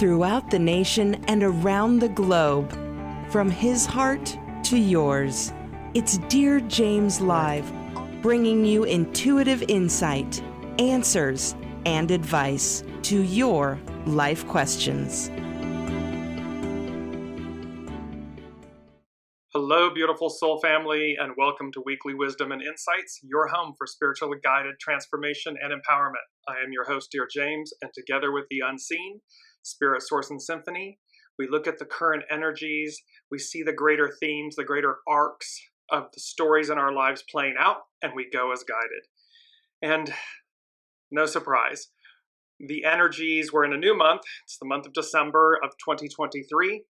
throughout the nation and around the globe. From his heart to yours, it's Dearjames Live, bringing you intuitive insight, answers, and advice to your life questions. Hello, beautiful soul family, and welcome to Weekly Wisdom and Insights, your home for spiritually guided transformation and empowerment. I am your host, Dearjames, and together with the unseen, Spirit, Source, and Symphony, we look at the current energies, we see the greater themes, the greater arcs of the stories in our lives playing out, and we go as guided. And no surprise, the energies, we're in a new month. It's the month of December of 2023.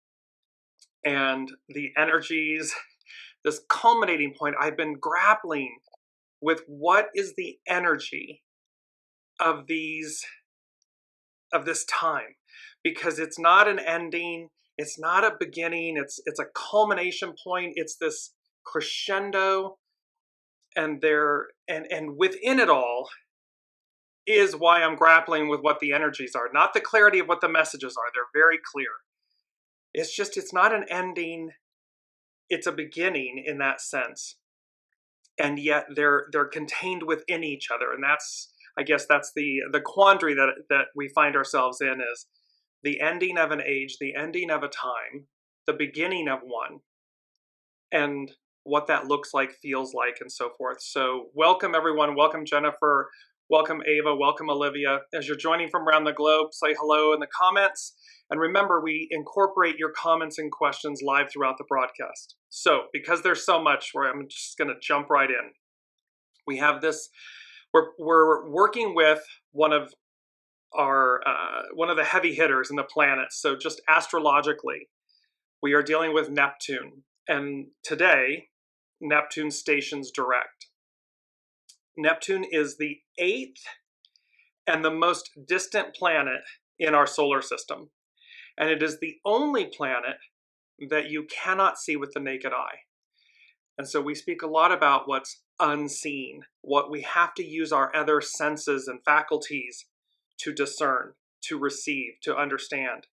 And the energies, this culminating point, I've been grappling with what is the energy of this time, because it's not an ending, it's not a beginning, it's a culmination point, it's this crescendo, and within it all is why I'm grappling with what the energies are, not the clarity of what the messages are. They're very clear. It's not an ending, it's a beginning in that sense. And yet they're contained within each other. And I guess that's the quandary that we find ourselves in, is the ending of an age, the ending of a time, the beginning of one, and what that looks like, feels like, and so forth. So welcome everyone, welcome Jennifer, welcome Ava, welcome Olivia. As you're joining from around the globe, say hello in the comments. And remember, we incorporate your comments and questions live throughout the broadcast. So because there's so much, I'm just going to jump right in. We have this, we're working with one of the heavy hitters in the planets. So just astrologically, we are dealing with Neptune. And today, Neptune stations direct. Neptune is the 8th and the most distant planet in our solar system. And it is the only planet that you cannot see with the naked eye. And so we speak a lot about what's unseen, what we have to use our other senses and faculties to discern, to receive, to understand.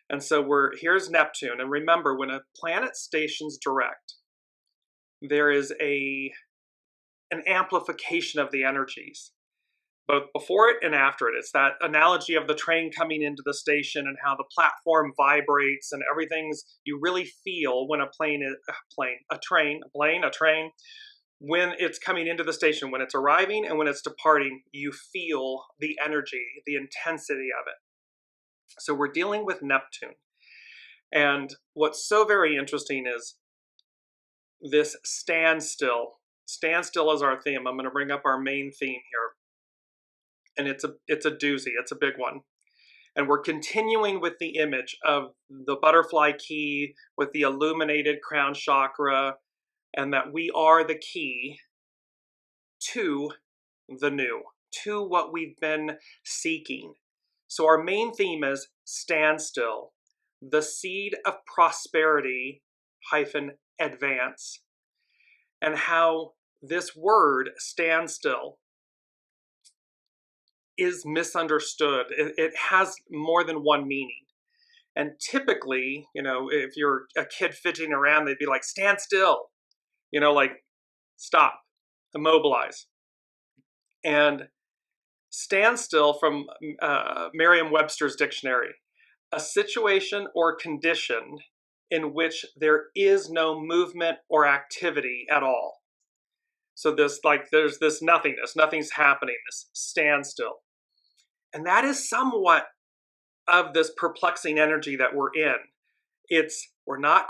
And so here's Neptune. And remember, when a planet stations direct, there is an amplification of the energies, both before it and after it. It's that analogy of the train coming into the station and how the platform vibrates and you really feel when a train, when it's coming into the station, when it's arriving and when it's departing, you feel the energy, the intensity of it. So we're dealing with Neptune. And what's so very interesting is this standstill. Standstill is our theme. I'm going to bring up our main theme here. And it's a doozy. It's a big one. And we're continuing with the image of the butterfly key with the illuminated crown chakra, and that we are the key to the new, to what we've been seeking. So our main theme is standstill, the seed of prosperity - advance, and how this word standstill is misunderstood. It has more than one meaning. And typically, if you're a kid fidgeting around, they'd be like, stand still, like stop, immobilize. And standstill from Merriam-Webster's dictionary, a situation or condition in which there is no movement or activity at all. So there's this nothingness, nothing's happening, this standstill. And that is somewhat of this perplexing energy that we're in. We're not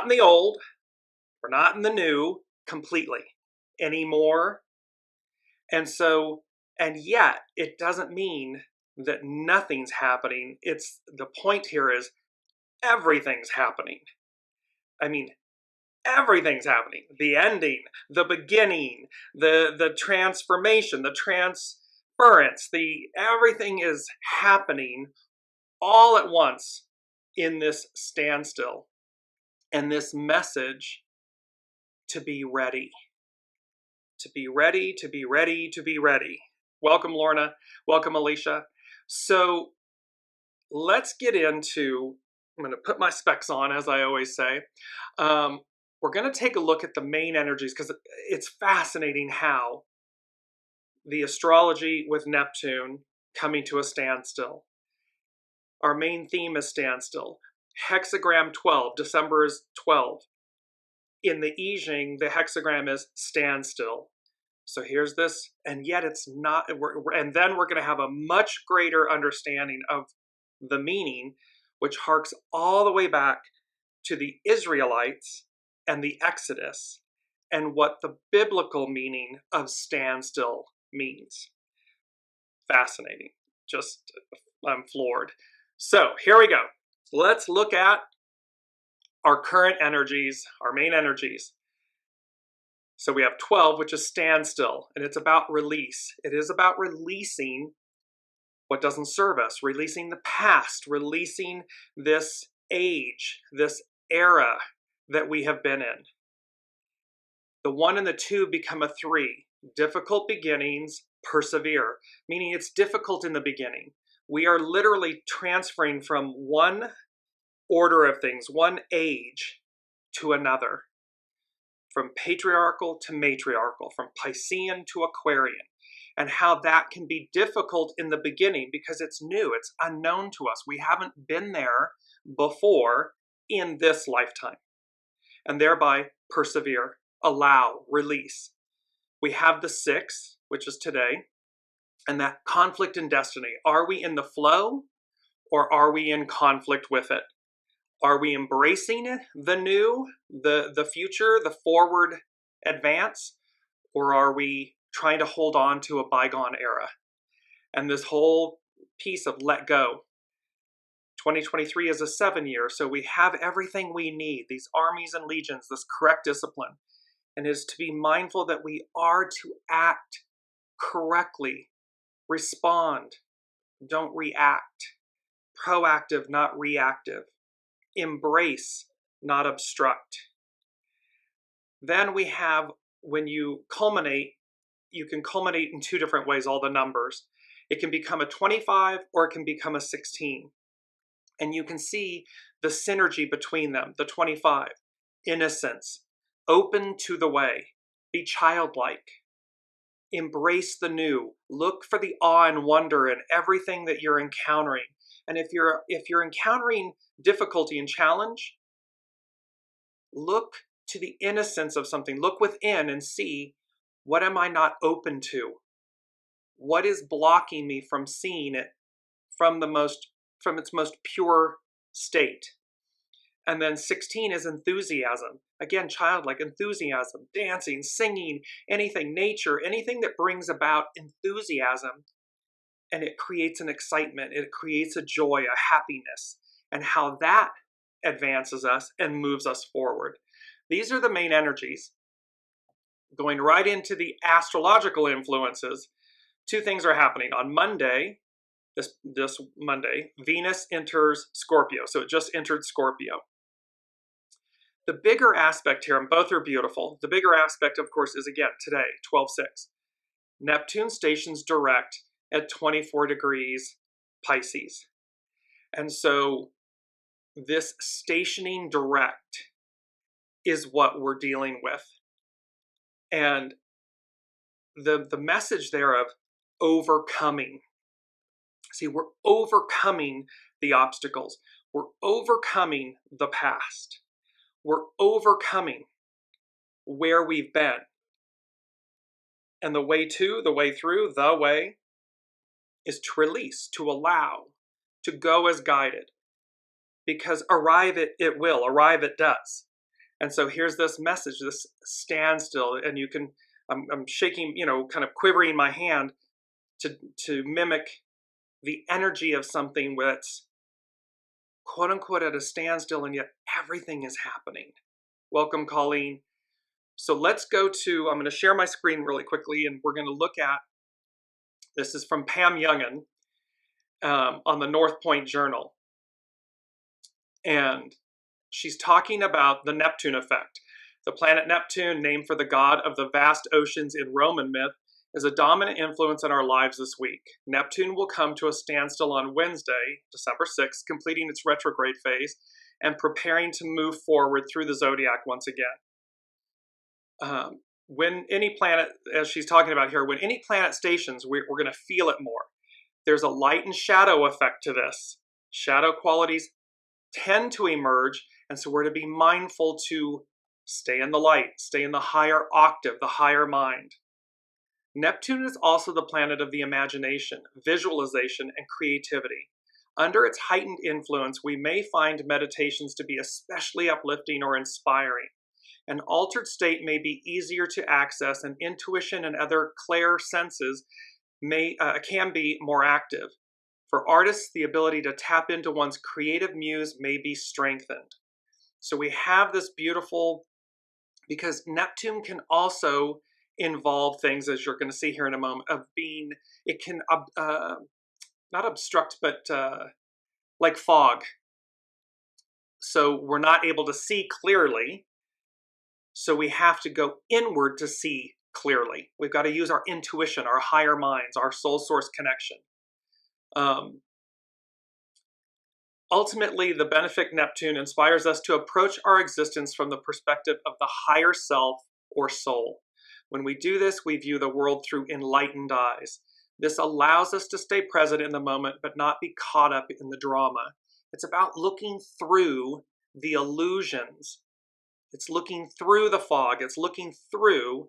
in the old, we're not in the new completely anymore. And yet it doesn't mean that nothing's happening. The point here is everything's happening. I mean, everything's happening. The ending, the beginning, the transformation, the transference, everything is happening all at once in this standstill. And this message to be ready. To be ready, to be ready, to be ready. Welcome, Lorna. Welcome, Alicia. So let's get into, I'm going to put my specs on, as I always say. We're going to take a look at the main energies, because it's fascinating how the astrology with Neptune coming to a standstill. Our main theme is standstill. Hexagram 12, December is 12. In the I Ching, the hexagram is standstill. So here's this, and yet it's not, and then we're going to have a much greater understanding of the meaning, which harks all the way back to the Israelites and the Exodus, and what the biblical meaning of standstill means. Fascinating. Just, I'm floored. So here we go. Let's look at our current energies, our main energies. So we have 12, which is standstill, and it's about release. It is about releasing what doesn't serve us, releasing the past, releasing this age, this era that we have been in. The 1 and the 2 become a 3. Difficult beginnings, persevere, meaning it's difficult in the beginning. We are literally transferring from one order of things, one age to another. From patriarchal to matriarchal, from Piscean to Aquarian, and how that can be difficult in the beginning because it's new, it's unknown to us. We haven't been there before in this lifetime, and thereby persevere, allow, release. We have the 6, which is today, and that conflict in destiny. Are we in the flow, or are we in conflict with it? Are we embracing the new, the future, the forward advance, or are we trying to hold on to a bygone era? And this whole piece of let go. 2023 is a 7 year, so we have everything we need, these armies and legions, this correct discipline, and is to be mindful that we are to act correctly, respond, don't react, proactive, not reactive. Embrace, not obstruct. Then we have, when you culminate, you can culminate in 2 different ways, all the numbers. It can become a 25 or it can become a 16. And you can see the synergy between them. The 25, innocence, open to the way, be childlike, embrace the new, look for the awe and wonder in everything that you're encountering. And if you're encountering difficulty and challenge, look to the innocence of something. Look within and see, what am I not open to? What is blocking me from seeing it from its most pure state? And then 16 is enthusiasm. Again, childlike enthusiasm, dancing, singing, anything, nature, anything that brings about enthusiasm. And it creates an excitement, it creates a joy, a happiness, and how that advances us and moves us forward. These are the main energies. Going right into the astrological influences, 2 things are happening. On Monday, this Monday, Venus enters Scorpio, so it just entered Scorpio. The bigger aspect here, and both are beautiful, the bigger aspect, of course, is again today, 12/6. Neptune stations direct at 24 degrees Pisces. And so this stationing direct is what we're dealing with. And the message there of overcoming. See, we're overcoming the obstacles. We're overcoming the past. We're overcoming where we've been. And the way through, the way is to release, to allow, to go as guided. Because arrive it will, arrive it does. And so here's this message, this standstill, and you can, I'm shaking, kind of quivering my hand to mimic the energy of something that's quote unquote at a standstill, and yet everything is happening. Welcome, Colleen. So let's go to, I'm going to share my screen really quickly, and we're going to look at, this is from Pam Youngin on the North Point Journal. And she's talking about the Neptune effect. The planet Neptune, named for the god of the vast oceans in Roman myth, is a dominant influence in our lives this week. Neptune will come to a standstill on Wednesday, December 6th, completing its retrograde phase and preparing to move forward through the zodiac once again. When any planet, as she's talking about here, when any planet stations, we're going to feel it more. There's a light and shadow effect to this. Shadow qualities tend to emerge, and so we're to be mindful to stay in the light, stay in the higher octave, the higher mind. Neptune is also the planet of the imagination, visualization, and creativity. Under its heightened influence, we may find meditations to be especially uplifting or inspiring. An altered state may be easier to access, and intuition and other clair senses can be more active. For artists, the ability to tap into one's creative muse may be strengthened. So we have this beautiful, because Neptune can also involve things, as you're going to see here in a moment, of being, it can not obstruct, but like fog. So we're not able to see clearly. So we have to go inward to see clearly. We've got to use our intuition, our higher minds, our soul source connection. Ultimately, the benefic Neptune inspires us to approach our existence from the perspective of the higher self or soul. When we do this, we view the world through enlightened eyes. This allows us to stay present in the moment, but not be caught up in the drama. It's about looking through the illusions. It's looking through the fog. It's looking through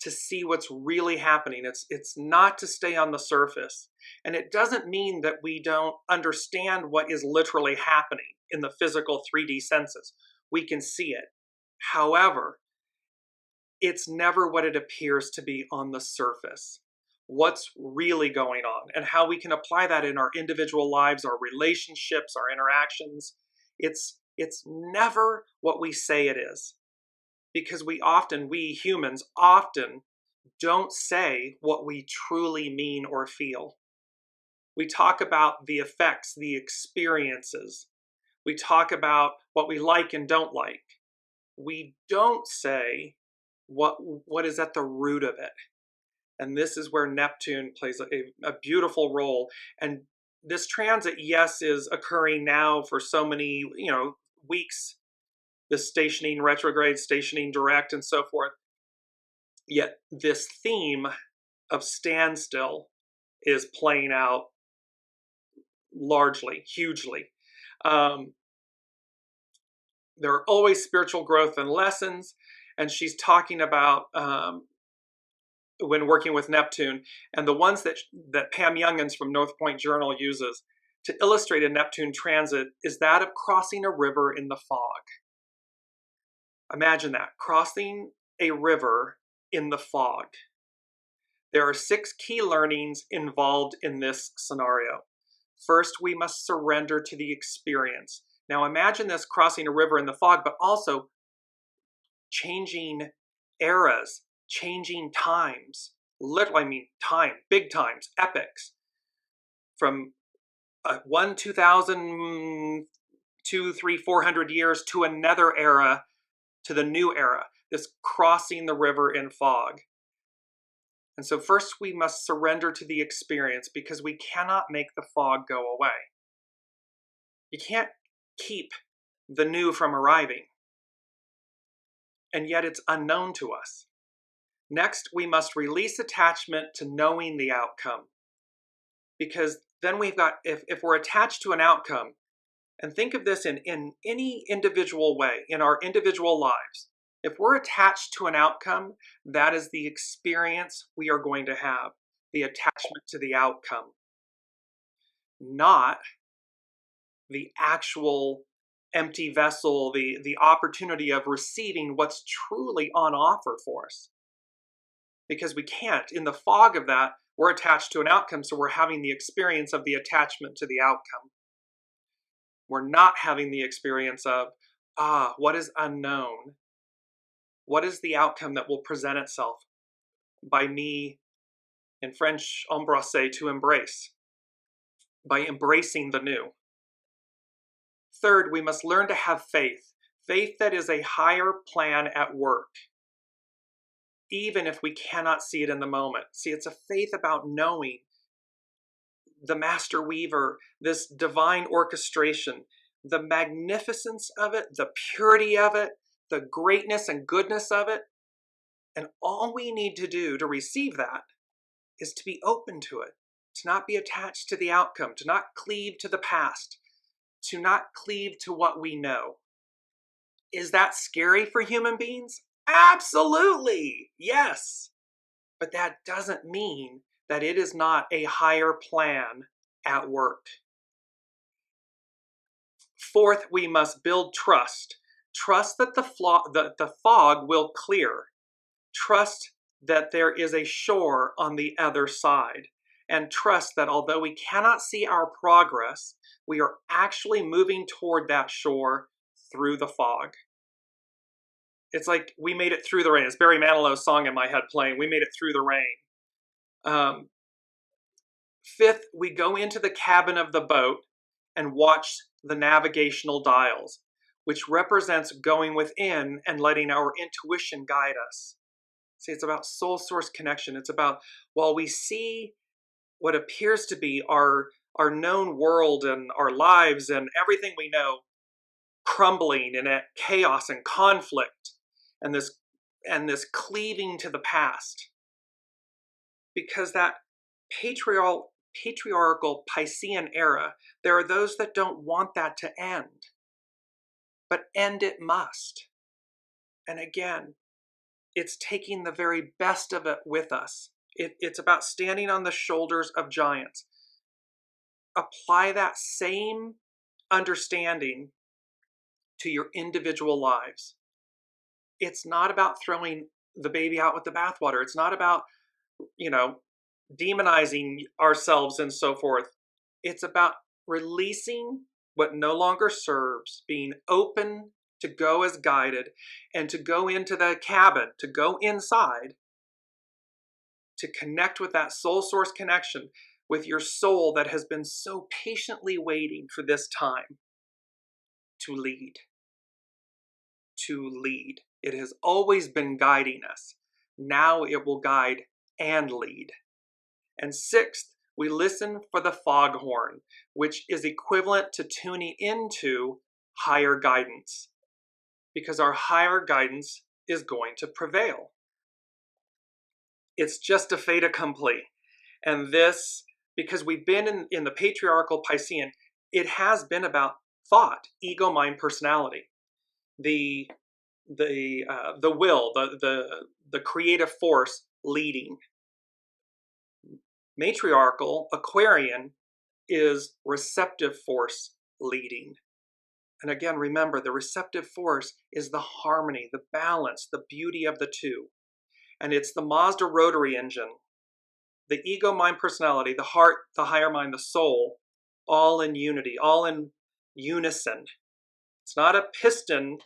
to see what's really happening. It's not to stay on the surface. And it doesn't mean that we don't understand what is literally happening in the physical 3D senses. We can see it. However, it's never what it appears to be on the surface. What's really going on and how we can apply that in our individual lives, our relationships, our interactions. It's never what we say it is. Because we humans often don't say what we truly mean or feel. We talk about the effects, the experiences. We talk about what we like and don't like. We don't say what is at the root of it. And this is where Neptune plays a beautiful role. And this transit, yes, is occurring now for so many, weeks. The stationing retrograde, stationing direct, and so forth. Yet this theme of standstill is playing out largely, hugely. There are always spiritual growth and lessons, and she's talking about when working with Neptune, and the ones that Pam Youngins from North Point Journal uses to illustrate a Neptune transit is that of crossing a river in the fog. Imagine that, crossing a river in the fog. There are 6 key learnings involved in this scenario. First, we must surrender to the experience. Now imagine this crossing a river in the fog, but also changing eras, changing times. Literally, time, big times, epics. From 2,000, 200, 300, 400 years to another era, to the new era, this crossing the river in fog. And so first we must surrender to the experience because we cannot make the fog go away. You can't keep the new from arriving. And yet it's unknown to us. Next, we must release attachment to knowing the outcome. Because then we've got, if we're attached to an outcome, and think of this in any individual way, in our individual lives. If we're attached to an outcome, that is the experience we are going to have, the attachment to the outcome, not the actual empty vessel, the opportunity of receiving what's truly on offer for us. Because we can't. In the fog of that, we're attached to an outcome, so we're having the experience of the attachment to the outcome. We're not having the experience of, what is unknown? What is the outcome that will present itself by me, in French, embrasser, to embrace, by embracing the new. Third, we must learn to have faith, faith that is a higher plan at work. even if we cannot see it in the moment. See, it's a faith about knowing the master weaver, this divine orchestration, the magnificence of it, the purity of it, the greatness and goodness of it. And all we need to do to receive that is to be open to it, to not be attached to the outcome, to not cleave to the past, to not cleave to what we know. Is that scary for human beings? Absolutely, yes. But that doesn't mean that it is not a higher plan at work. Fourth, we must build trust. Trust that the fog will clear. Trust that there is a shore on the other side. And trust that although we cannot see our progress, we are actually moving toward that shore through the fog. It's like we made it through the rain. It's Barry Manilow's song in my head playing. We made it through the rain. Fifth, we go into the cabin of the boat and watch the navigational dials, which represents going within and letting our intuition guide us. See, it's about soul source connection. It's about, while we see what appears to be our known world and our lives and everything we know crumbling and at chaos and conflict and this cleaving to the past, because that patriarchal Piscean era, there are those that don't want that to end, but end it must. And again, it's taking the very best of it with us. It's about standing on the shoulders of giants. Apply that same understanding to your individual lives. It's not about throwing the baby out with the bathwater. It's not about, demonizing ourselves and so forth. It's about releasing what no longer serves, being open to go as guided, and to go into the cabin, to go inside, to connect with that soul source connection with your soul that has been so patiently waiting for this time to lead. To lead. It has always been guiding us. Now it will guide and lead. And sixth, we listen for the foghorn, which is equivalent to tuning into higher guidance, because our higher guidance is going to prevail. It's just a fait accompli. And this, because we've been in the patriarchal Piscean, it has been about thought, ego, mind, personality. The will, the creative force leading. Matriarchal, Aquarian, is receptive force leading. And again, remember, the receptive force is the harmony, the balance, the beauty of the two. And it's the Mazda rotary engine, the ego, mind, personality, the heart, the higher mind, the soul, all in unity, all in unison. It's not a piston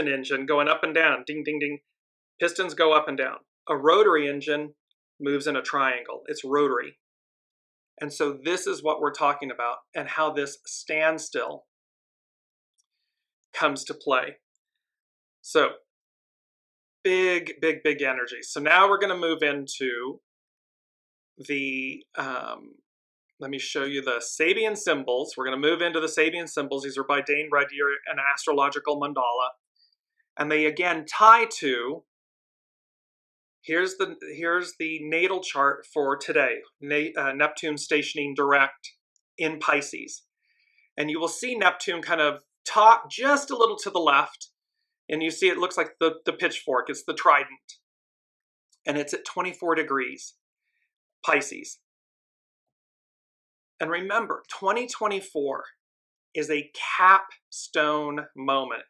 engine going up and down, ding, ding, ding. Pistons go up and down. A rotary engine moves in a triangle. It's rotary. And so this is what we're talking about and how this standstill comes to play. So big, big, big energy. So now we're going to move into the, let me show you the Sabian symbols. We're going to move into the Sabian symbols. These are by Dane Ruddier and Astrological Mandala. And they again tie to, here's the natal chart for today. Neptune stationing direct in Pisces. And you will see Neptune kind of top just a little to the left. And you see it looks like the pitchfork. It's the trident. And it's at 24 degrees, Pisces. And remember, 2024 is a capstone moment.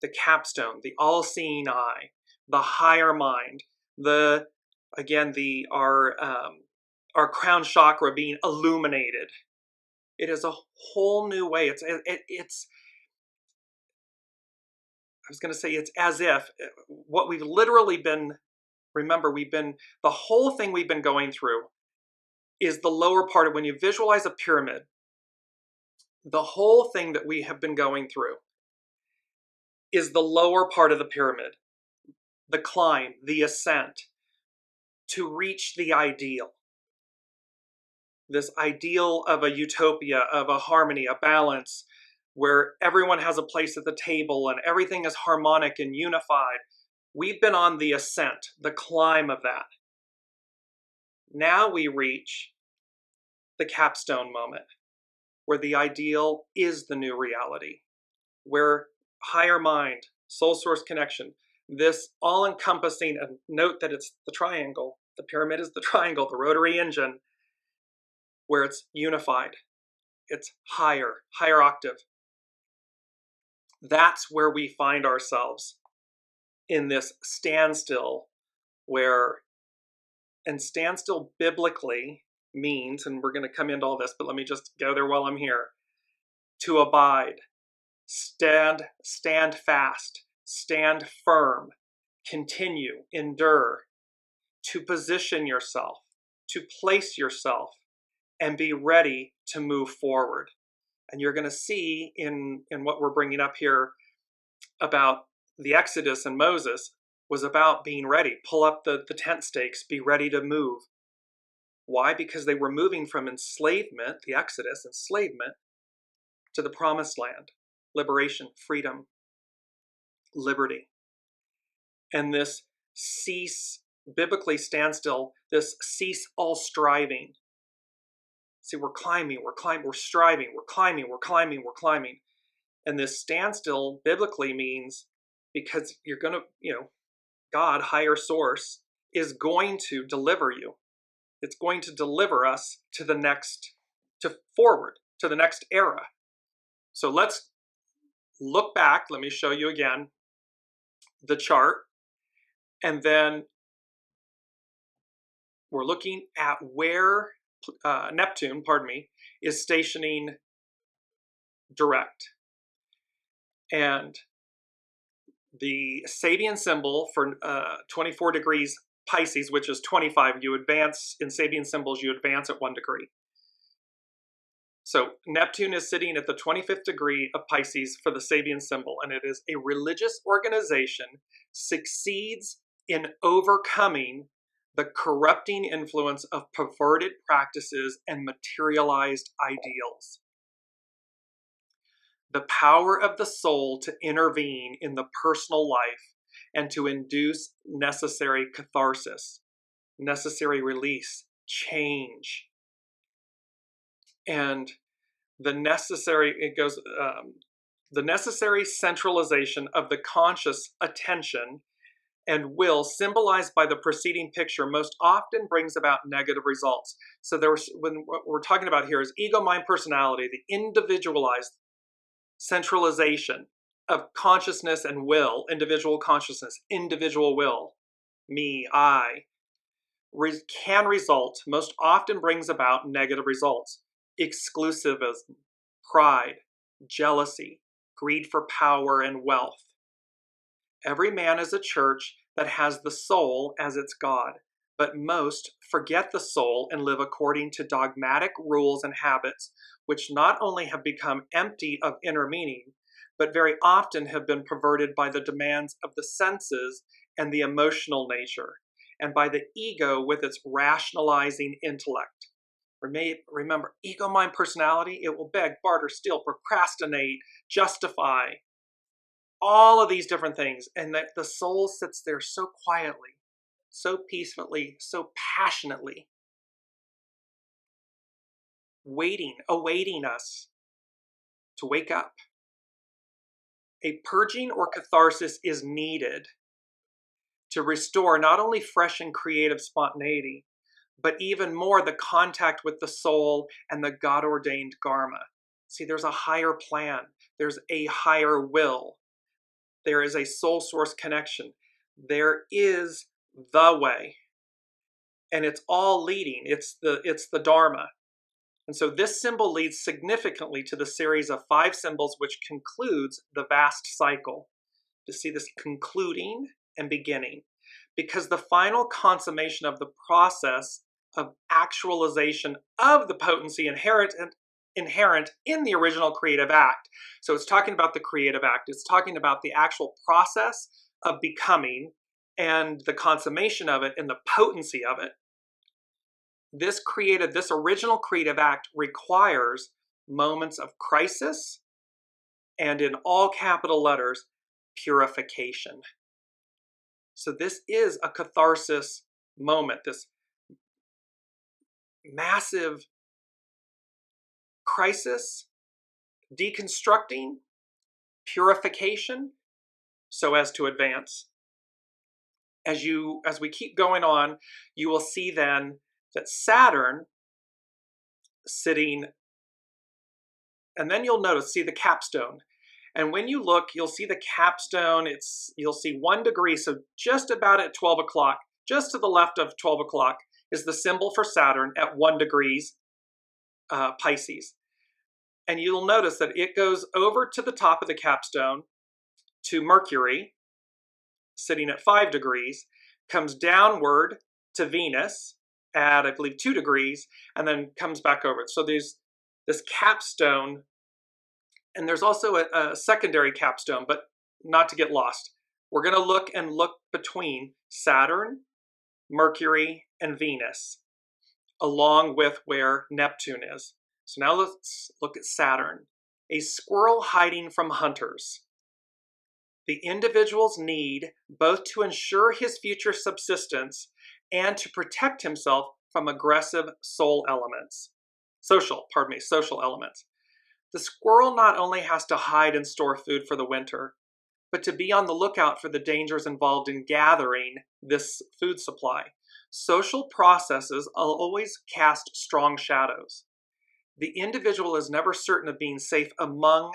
The capstone, the all-seeing eye, the higher mind, our crown chakra being illuminated. It is a whole new way. It's as if what we've literally been, remember, the whole thing we've been going through is the lower part of, when you visualize a pyramid, the whole thing that we have been going through is the lower part of the pyramid. the climb, the ascent, to reach the ideal. This ideal of a utopia, of a harmony, a balance, where everyone has a place at the table and everything is harmonic and unified. We've been on the ascent, the climb of that. Now we reach the capstone moment, where the ideal is the new reality, where higher mind, soul source connection, this all-encompassing, and note that it's the triangle, the pyramid is the triangle, the rotary engine, where it's unified, it's higher octave. That's where we find ourselves in this standstill, and standstill biblically means, and we're going to come into all this, but let me just go there while I'm here, to abide, stand fast, stand firm, continue, endure, to position yourself, to place yourself, and be ready to move forward. And you're going to see in what we're bringing up here about the Exodus and Moses was about being ready. Pull up the tent stakes, be ready to move. Why? Because they were moving from enslavement, the Exodus, enslavement, to the promised land, liberation, freedom, liberty. And this cease, biblically standstill, this cease all striving. See, we're climbing, we're striving, we're climbing. And this standstill biblically means because you're going to, God, higher source, is going to deliver you. It's going to deliver us to the next, forward, to the next era. So let's look back. Let me show you again the chart. And then we're looking at where Neptune, is stationing direct. And the Sabian symbol for 24 degrees Pisces, which is 25, you advance in Sabian symbols, you advance at 1 degree. So Neptune is sitting at the 25th degree of Pisces for the Sabian symbol, and it is a religious organization succeeds in overcoming the corrupting influence of perverted practices and materialized ideals. The power of the soul to intervene in the personal life and to induce necessary catharsis, necessary release, change. And the necessary centralization of the conscious attention and will, symbolized by the preceding picture, most often brings about negative results. So what we're talking about here is ego, mind, personality, the individualized centralization of consciousness and will, individual consciousness, individual will, me, I, can result, most often brings about negative results. Exclusivism, pride, jealousy, greed for power and wealth. Every man is a church that has the soul as its God, but most forget the soul and live according to dogmatic rules and habits, which not only have become empty of inner meaning, but very often have been perverted by the demands of the senses and the emotional nature, and by the ego with its rationalizing intellect. Remember, ego, mind, personality, it will beg, barter, steal, procrastinate, justify, all of these different things. And that the soul sits there so quietly, so peacefully, so passionately, awaiting us to wake up. A purging or catharsis is needed to restore not only fresh and creative spontaneity, but even more the contact with the soul and the God-ordained karma. See, there's a higher plan. There's a higher will. There is a soul source connection. There is the way. And it's all leading. It's the Dharma. And so this symbol leads significantly to the series of 5 symbols, which concludes the vast cycle. To see this concluding and beginning. Because the final consummation of the process of actualization of the potency inherent in the original creative act. So it's talking about the creative act. It's talking about the actual process of becoming and the consummation of it and the potency of it, this original creative act requires moments of crisis and, in all capital letters, purification. So this is a catharsis moment, this massive crisis, deconstructing, purification, so as to advance. As we keep going on, you will see then that Saturn sitting, and then you'll see the capstone. And when you look, you'll see the capstone, you'll see 1 degree, so just about at 12 o'clock, just to the left of 12 o'clock is the symbol for Saturn at 1 degrees Pisces. And you'll notice that it goes over to the top of the capstone to Mercury, sitting at 5 degrees, comes downward to Venus at, I believe, 2 degrees, and then comes back over. So there's this capstone, and there's also a secondary capstone, but not to get lost. We're going to look between Saturn, Mercury, and Venus, along with where Neptune is. So now let's look at Saturn. A squirrel hiding from hunters. The individual's need both to ensure his future subsistence and to protect himself from aggressive social elements. The squirrel not only has to hide and store food for the winter, but to be on the lookout for the dangers involved in gathering this food supply. Social processes always cast strong shadows. The individual is never certain of being safe among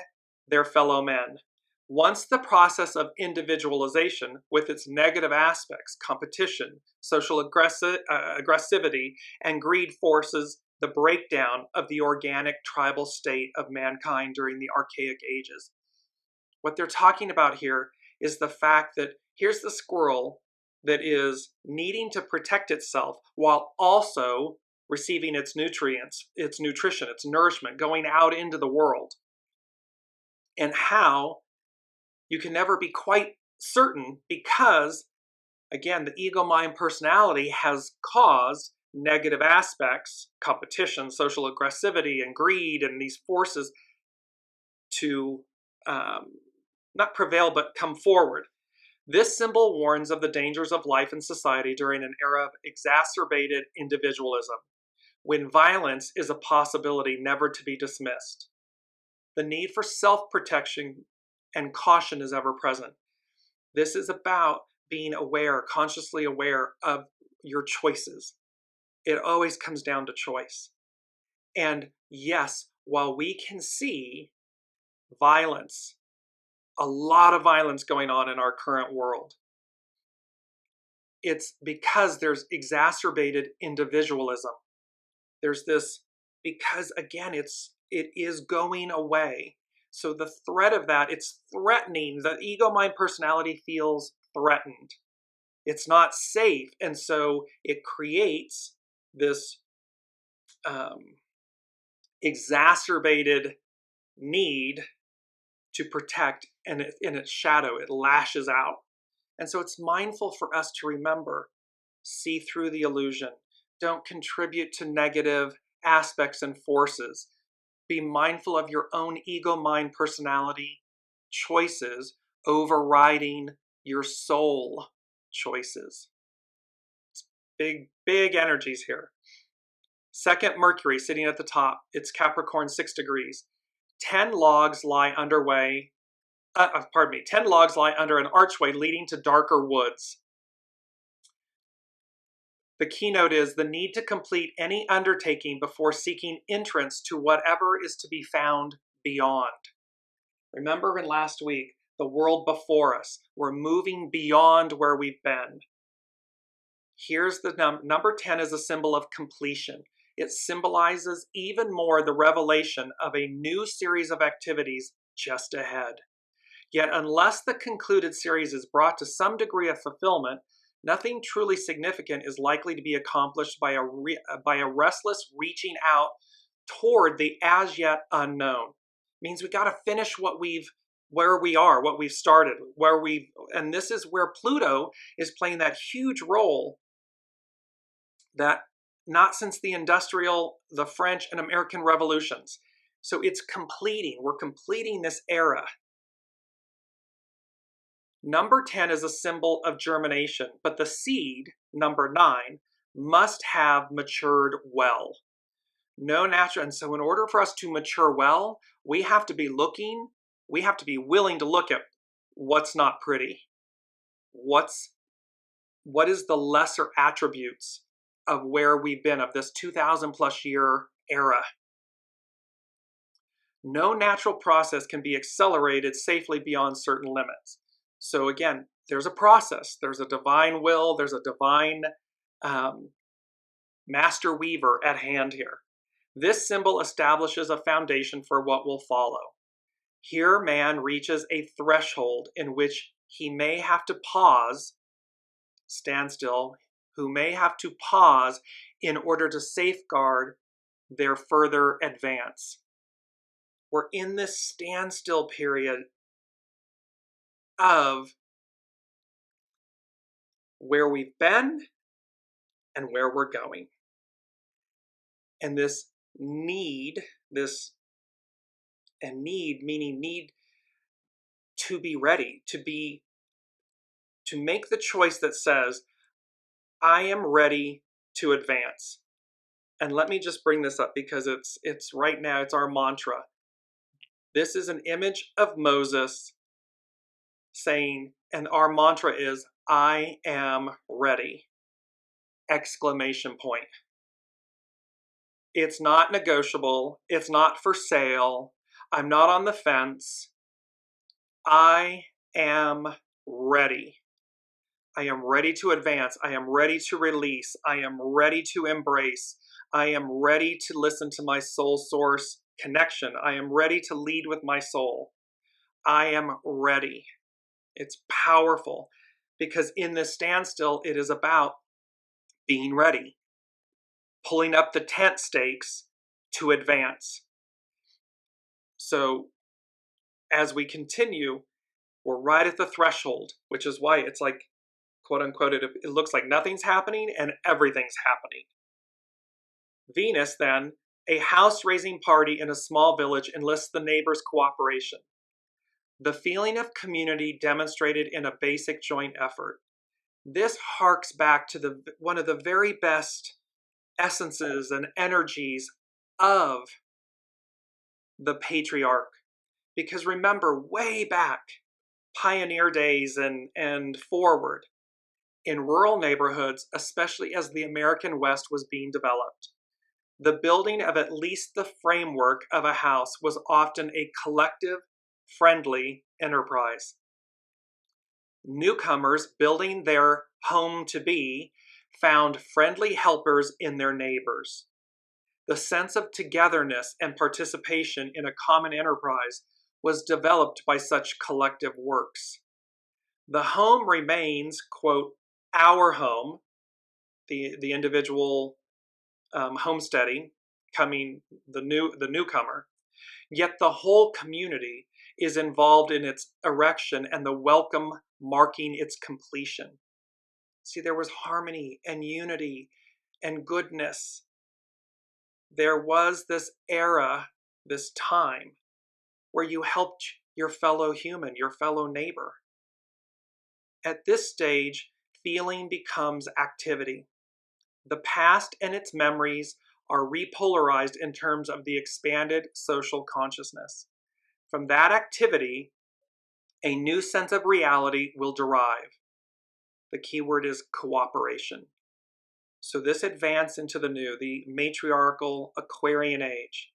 their fellow men. Once the process of individualization, with its negative aspects, competition, social aggressivity, and greed, forces the breakdown of the organic tribal state of mankind during the archaic ages. What they're talking about here is the fact that here's the squirrel that is needing to protect itself while also receiving its nutrients, its nutrition, its nourishment, going out into the world. And how you can never be quite certain because, again, the ego, mind, personality has caused negative aspects, competition, social aggressivity, and greed, and these forces to not prevail, but come forward. This symbol warns of the dangers of life and society during an era of exacerbated individualism, when violence is a possibility never to be dismissed. The need for self-protection and caution is ever present. This is about being aware, consciously aware of your choices. It always comes down to choice. And yes, while we can see violence, a lot of violence going on in our current world, it's because there's exacerbated individualism. There's this, because again, it is going away. So the threat of that, it's threatening. The ego, mind, personality feels threatened. It's not safe. And so it creates this exacerbated need to protect, and in its shadow, it lashes out. And so it's mindful for us to remember, see through the illusion. Don't contribute to negative aspects and forces. Be mindful of your own ego, mind, personality choices overriding your soul choices. It's big, big energies here. Second, Mercury sitting at the top. It's Capricorn, 6 degrees. 10 logs lie under an archway leading to darker woods. The keynote is the need to complete any undertaking before seeking entrance to whatever is to be found beyond. Remember in last week, the world before us, we're moving beyond where we've been. Here's the number 10 is a symbol of completion. It symbolizes even more the revelation of a new series of activities just ahead. Yet unless the concluded series is brought to some degree of fulfillment, nothing truly significant is likely to be accomplished by a restless reaching out toward the as yet unknown. It means we got to finish what we've where we are, what we've started, and this is where Pluto is playing that huge role that not since the French and American revolutions. So we're completing this era. Number 10 is a symbol of germination, but the seed, number 9, must have matured well. No natural, and so in order for us to mature well, we have to be willing to look at what's not pretty. What is the lesser attributes of where we've been, of this 2,000 plus year era. No natural process can be accelerated safely beyond certain limits. So again, there's a process, there's a divine will, there's a divine master weaver at hand here. This symbol establishes a foundation for what will follow. Here man reaches a threshold in which he may have to pause, stand still, who may have to pause in order to safeguard their further advance. We're in this standstill period of where we've been and where we're going. And this need meaning need to be ready, to make the choice that says, I am ready to advance. And let me just bring this up because it's right now, it's our mantra. This is an image of Moses saying, and our mantra is, I am ready! Exclamation point. It's not negotiable. It's not for sale. I'm not on the fence. I am ready. I am ready to advance. I am ready to release. I am ready to embrace. I am ready to listen to my soul source connection. I am ready to lead with my soul. I am ready. It's powerful because in this standstill, it is about being ready, pulling up the tent stakes to advance. So as we continue, we're right at the threshold, which is why it's like, quote unquote, it looks like nothing's happening and everything's happening. Venus, then, a house-raising party in a small village enlists the neighbors' cooperation. The feeling of community demonstrated in a basic joint effort. This harks back to one of the very best essences and energies of the patriarch. Because remember, way back, pioneer days and forward, in rural neighborhoods, especially as the American West was being developed, the building of at least the framework of a house was often a collective, friendly enterprise. Newcomers building their home to be found friendly helpers in their neighbors. The sense of togetherness and participation in a common enterprise was developed by such collective works. The home remains, quote, our home, the individual homesteading, the newcomer, yet the whole community is involved in its erection and the welcome marking its completion. See, there was harmony and unity and goodness. There was this era, this time, where you helped your fellow human, your fellow neighbor. At this stage, feeling becomes activity. The past and its memories are repolarized in terms of the expanded social consciousness. From that activity, a new sense of reality will derive. The key word is cooperation. So this advance into the new, the matriarchal Aquarian age,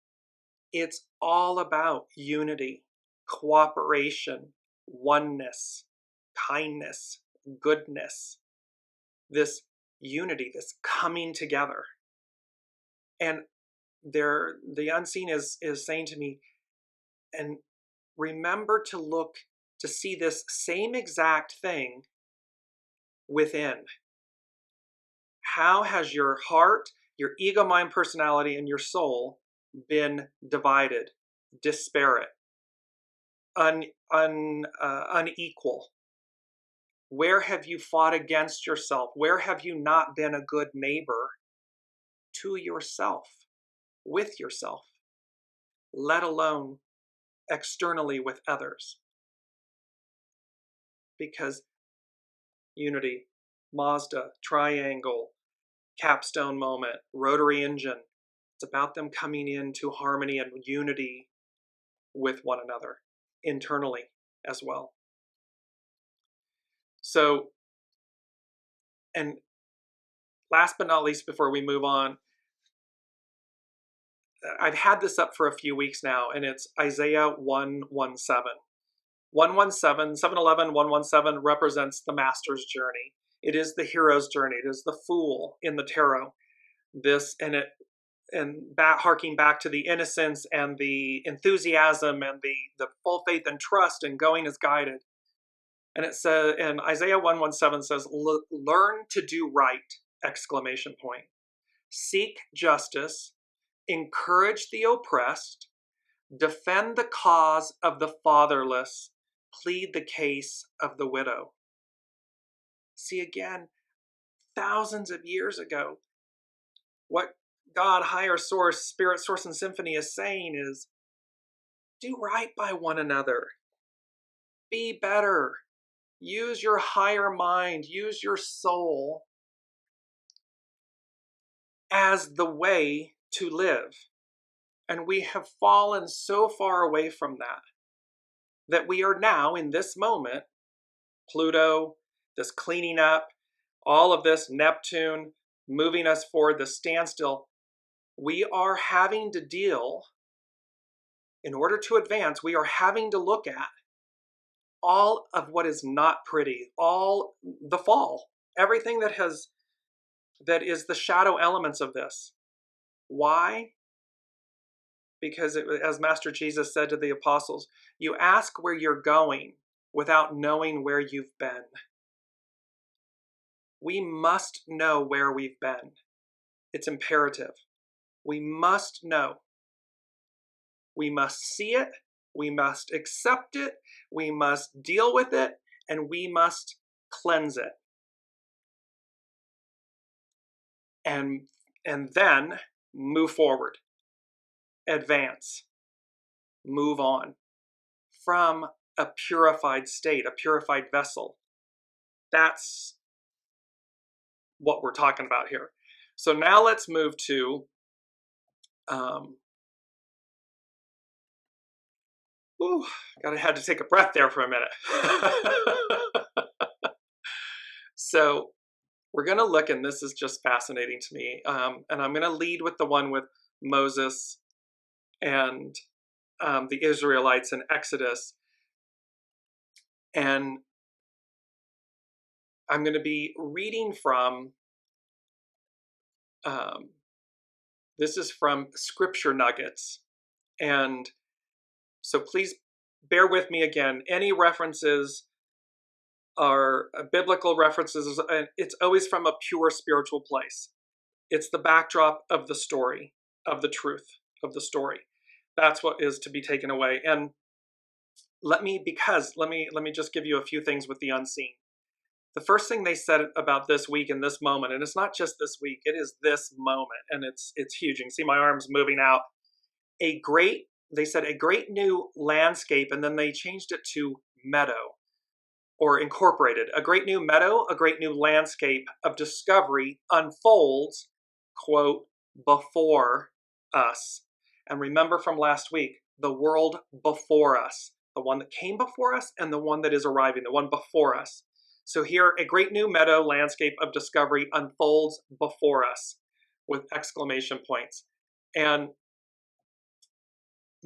it's all about unity, cooperation, oneness, kindness, goodness, this unity, this coming together. And the unseen is saying to me, and remember to see this same exact thing within. How has your heart, your ego, mind, personality, and your soul been divided, disparate, unequal? Where have you fought against yourself? Where have you not been a good neighbor to yourself, with yourself, let alone externally with others? Because unity, Mazda, triangle, capstone moment, rotary engine, it's about them coming into harmony and unity with one another, internally as well. So, and last but not least, before we move on, I've had this up for a few weeks now, and it's Isaiah 117. 117, 711, 117 represents the master's journey. It is the hero's journey. It is the fool in the tarot. Harking back to the innocence and the enthusiasm and the full faith and trust and going as guided. And it says, and Isaiah 117 says, learn to do right, exclamation point. Seek justice, encourage the oppressed, defend the cause of the fatherless, plead the case of the widow. See again, thousands of years ago, what God, higher source, spirit source, and symphony is saying is, do right by one another. Be better. Use your higher mind. Use your soul as the way to live. And we have fallen so far away from that we are now, in this moment, Pluto, this cleaning up, all of this, Neptune, moving us forward, the standstill, we are having to deal, in order to advance, we are having to look at all of what is not pretty, all the fall, everything that is the shadow elements of this. Why? Because as Master Jesus said to the apostles, you ask where you're going without knowing where you've been. We must know where we've been. It's imperative. We must know. We must see it. We must accept it. We must deal with it. And we must cleanse it. And then move forward. Advance. Move on. From a purified state, a purified vessel. That's what we're talking about here. So now let's move to had to take a breath there for a minute. So we're going to look, and this is just fascinating to me, and I'm going to lead with the one with Moses and the Israelites in Exodus. And I'm going to be reading from, this is from Scripture Nuggets. And so please bear with me again. Any references are biblical references. It's always from a pure spiritual place. It's the backdrop of the story, of the truth of the story. That's what is to be taken away. And let me just give you a few things with the unseen. The first thing they said about this week and this moment, and it's not just this week, it is this moment, and it's huge. You can see my arms moving out. They said a great new landscape, and then they changed it to meadow, or incorporated. A great new meadow, a great new landscape of discovery unfolds, quote, before us. And remember from last week, the world before us, the one that came before us and the one that is arriving, the one before us. So here, a great new meadow landscape of discovery unfolds before us with exclamation points. And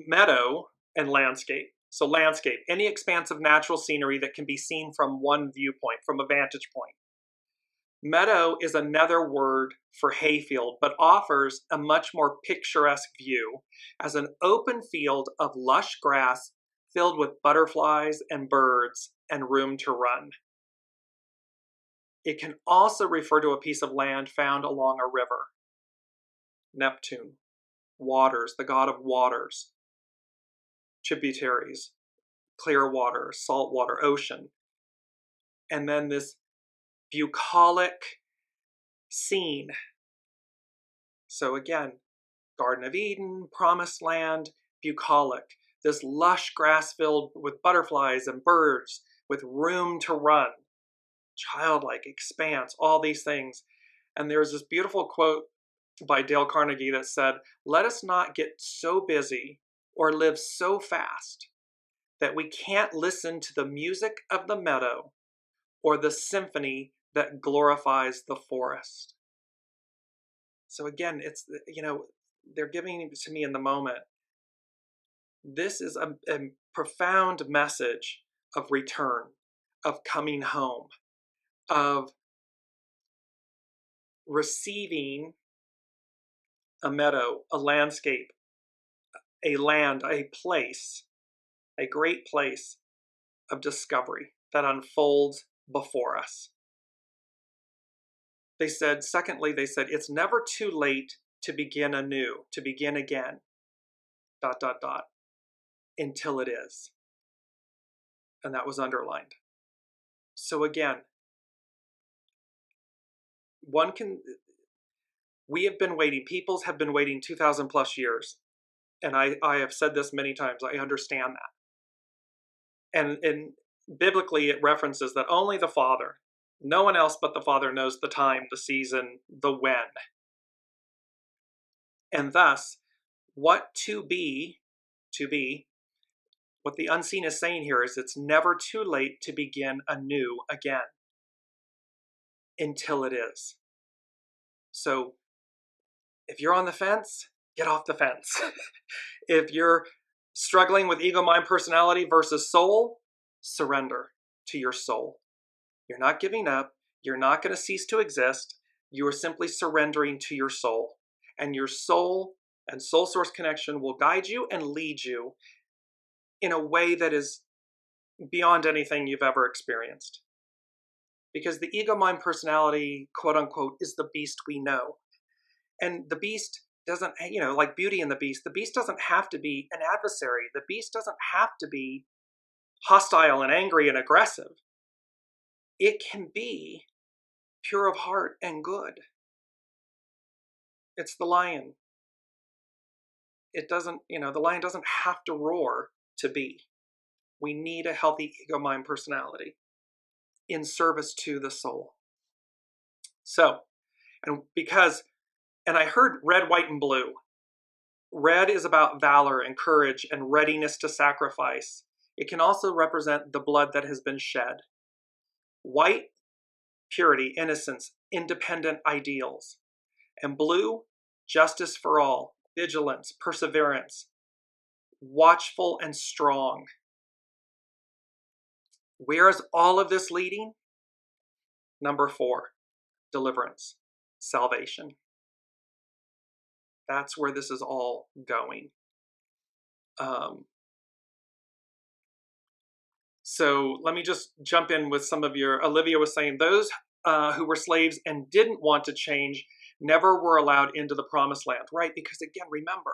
meadow and landscape. So landscape, any expanse of natural scenery that can be seen from one viewpoint, from a vantage point. Meadow is another word for hayfield, but offers a much more picturesque view as an open field of lush grass filled with butterflies and birds and room to run. It can also refer to a piece of land found along a river. Neptune, waters, the god of waters, tributaries, clear water, salt water, ocean. And then this bucolic scene. So again, Garden of Eden, Promised Land, bucolic. This lush grass filled with butterflies and birds, with room to run, childlike expanse, all these things. And there's this beautiful quote by Dale Carnegie that said, "Let us not get so busy or live so fast that we can't listen to the music of the meadow or the symphony that glorifies the forest." So again, it's, they're giving it to me in the moment. This is a profound message of return, of coming home, of receiving a meadow, a landscape, a land, a place, a great place of discovery that unfolds before us. They said, secondly, it's never too late to begin anew, to begin again, ... until it is. And that was underlined. So again, we have been waiting, peoples have been waiting 2,000 plus years. And I have said this many times, I understand that. And biblically it references that only the Father, no one else but the Father knows the time, the season, the when. And thus, what the unseen is saying here is it's never too late to begin anew again until it is. So if you're on the fence, get off the fence. If you're struggling with ego, mind, personality versus soul, surrender to your soul. You're not giving up. You're not going to cease to exist. You are simply surrendering to your soul. And your soul and soul source connection will guide you and lead you in a way that is beyond anything you've ever experienced. Because the ego, mind, personality, quote unquote, is the beast we know. And the beast doesn't, like Beauty and the Beast doesn't have to be an adversary. The beast doesn't have to be hostile and angry and aggressive. It can be pure of heart and good. It's the lion. It doesn't, the lion doesn't have to roar to be. We need a healthy ego, mind, personality in service to the soul. So, and I heard red, white, and blue. Red is about valor and courage and readiness to sacrifice. It can also represent the blood that has been shed. White, purity, innocence, independent ideals. And blue, justice for all, vigilance, perseverance, watchful and strong. Where is all of this leading? Number 4, deliverance, salvation. That's where this is all going. So let me just jump in with some of Olivia was saying, those who were slaves and didn't want to change never were allowed into the promised land, right? Because again, remember,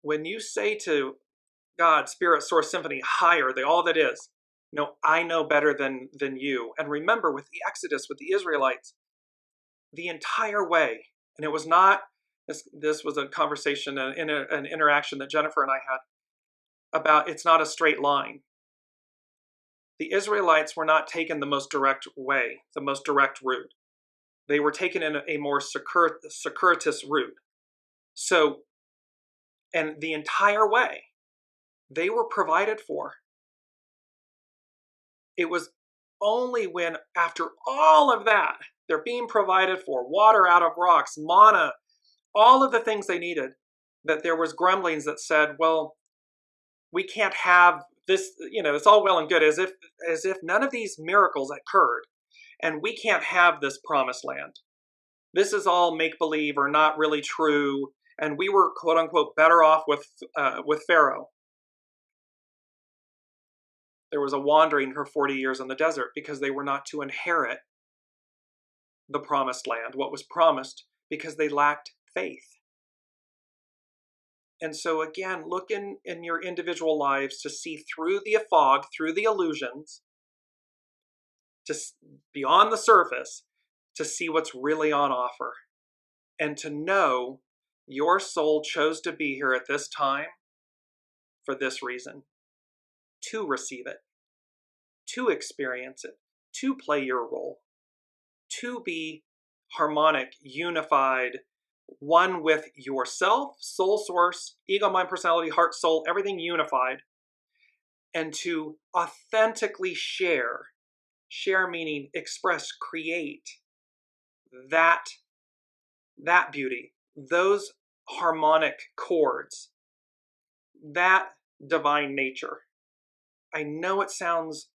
when you say to God, Spirit, Source, Symphony, higher, all that is, I know better than you. And remember, with the Exodus, with the Israelites, the entire way, and it was not, this was a conversation, an interaction that Jennifer and I had about it's not a straight line. The Israelites were not taken the most direct way, the most direct route. They were taken in a more circuitous route. So, and the entire way, they were provided for. It was only when, after all of that, they're being provided for, water out of rocks, manna, all of the things they needed, that there was grumblings that said, well, we can't have this, it's all well and good, as if none of these miracles occurred, and we can't have this promised land. This is all make-believe or not really true, and we were, quote-unquote, better off with Pharaoh. There was a wandering for 40 years in the desert because they were not to inherit the promised land, what was promised, because they lacked faith. And so again, look in your individual lives to see through the fog, through the illusions, to beyond the surface, to see what's really on offer. And to know your soul chose to be here at this time for this reason, to receive it, to experience it, to play your role, to be harmonic, unified, one with yourself, soul source, ego, mind, personality, heart, soul, everything unified, and to authentically share meaning express, create that beauty, those harmonic chords, that divine nature. I know it sounds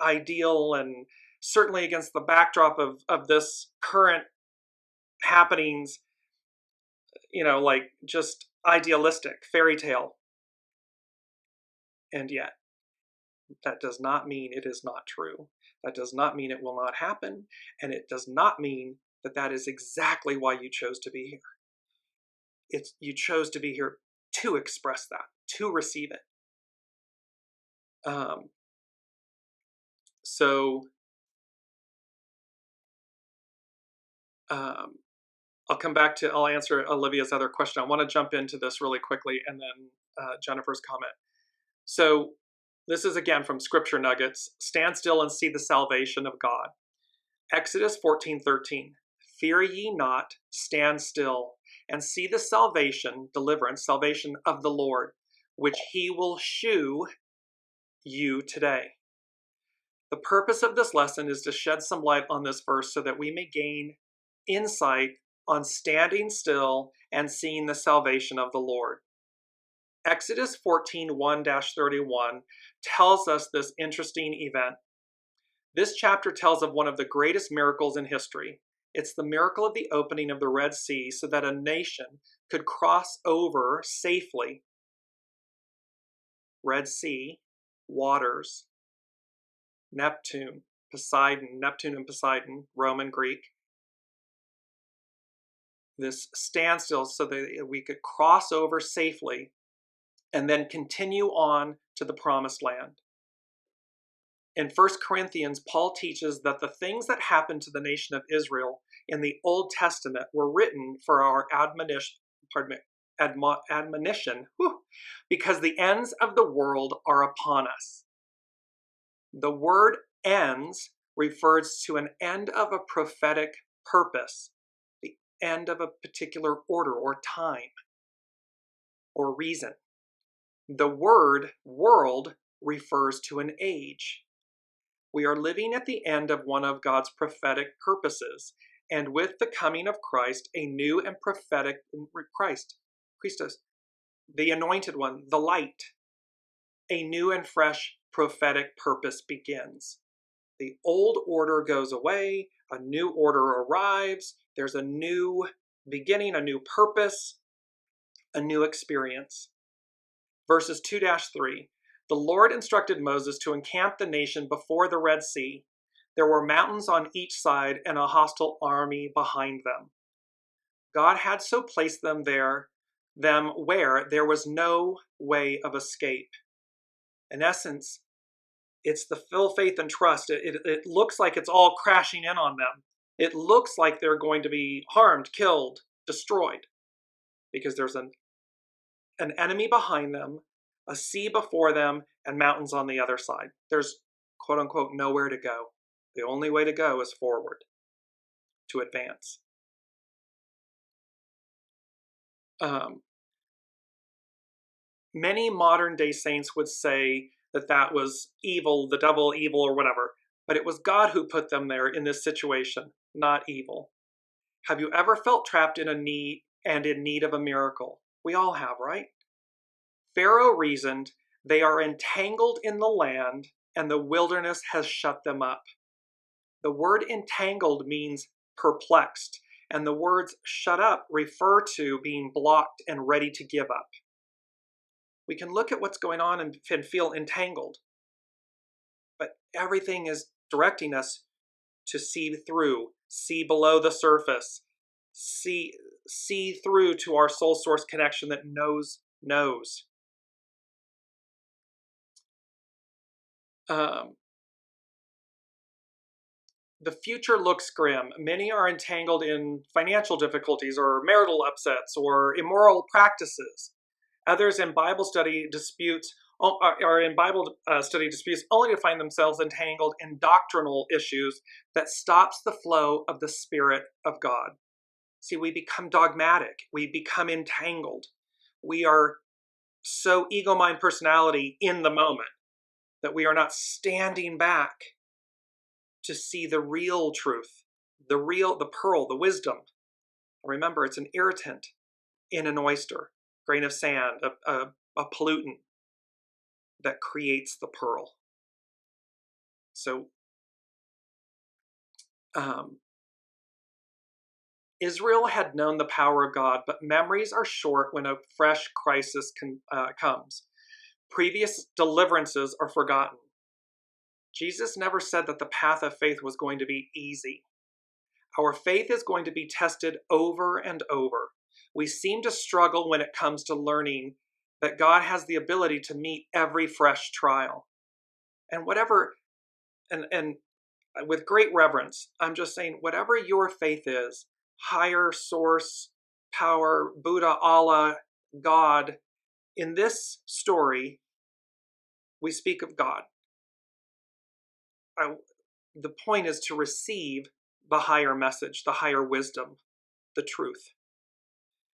ideal and certainly against the backdrop of this current happenings, like just idealistic, fairy tale. And yet, that does not mean it is not true. That does not mean it will not happen. And it does not mean that that is exactly why you chose to be here. You chose to be here to express that, to receive it. I'll answer Olivia's other question. I want to jump into this really quickly and then Jennifer's comment. So this is again from Scripture Nuggets. Stand still and see the salvation of God. Exodus 14:13. Fear ye not, stand still, and see the salvation, deliverance, salvation of the Lord, which he will shew you today. The purpose of this lesson is to shed some light on this verse so that we may gain insight on standing still and seeing the salvation of the Lord. Exodus 14:1-31 tells us this interesting event. This chapter tells of one of the greatest miracles in history. It's the miracle of the opening of the Red Sea so that a nation could cross over safely. Red Sea, waters, Neptune, Poseidon, Neptune and Poseidon, Roman, Greek. This standstill so that we could cross over safely and then continue on to the promised land. In 1 Corinthians, Paul teaches that the things that happened to the nation of Israel in the Old Testament were written for our admonition, because the ends of the world are upon us. The word ends refers to an end of a prophetic purpose, the end of a particular order or time or reason. The word world refers to an age. We are living at the end of one of God's prophetic purposes, and with the coming of Christ, a new and prophetic Christus, the anointed one, the light, a new and fresh prophetic purpose begins. The old order goes away, a new order arrives, there's a new beginning, a new purpose, a new experience. Verses 2-3. The Lord instructed Moses to encamp the nation before the Red Sea. There were mountains on each side and a hostile army behind them. God had so placed them where there was no way of escape. In essence, it's the full faith and trust. It looks like it's all crashing in on them. It looks like they're going to be harmed, killed, destroyed, because there's an enemy behind them, a sea before them, and mountains on the other side. There's, quote unquote, nowhere to go. The only way to go is forward, to advance. Many modern day saints would say that was evil, the devil, evil, or whatever, but it was God who put them there in this situation, not evil. Have you ever felt trapped in need of a miracle? We all have, right? Pharaoh reasoned, they are entangled in the land, and the wilderness has shut them up. The word entangled means perplexed, and the words shut up refer to being blocked and ready to give up. We can look at what's going on and feel entangled, but everything is directing us to see through, see below the surface, see through to our soul source connection that knows knows. The future looks grim. Many are entangled in financial difficulties or marital upsets or immoral practices. Others in Bible study disputes only to find themselves entangled in doctrinal issues that stops the flow of the Spirit of God. See, we become dogmatic. We become entangled. We are so ego, mind, personality in the moment that we are not standing back to see the real truth, the pearl, the wisdom. Remember, it's an irritant in an oyster, grain of sand, a pollutant that creates the pearl. So Israel had known the power of God, but memories are short when a fresh crisis comes. Previous deliverances are forgotten. Jesus never said that the path of faith was going to be easy. Our faith is going to be tested over and over. We seem to struggle when it comes to learning that God has the ability to meet every fresh trial. And with great reverence, I'm just saying, whatever your faith is, higher source, power, Buddha, Allah, God, in this story, we speak of God. The point is to receive the higher message, the higher wisdom, the truth.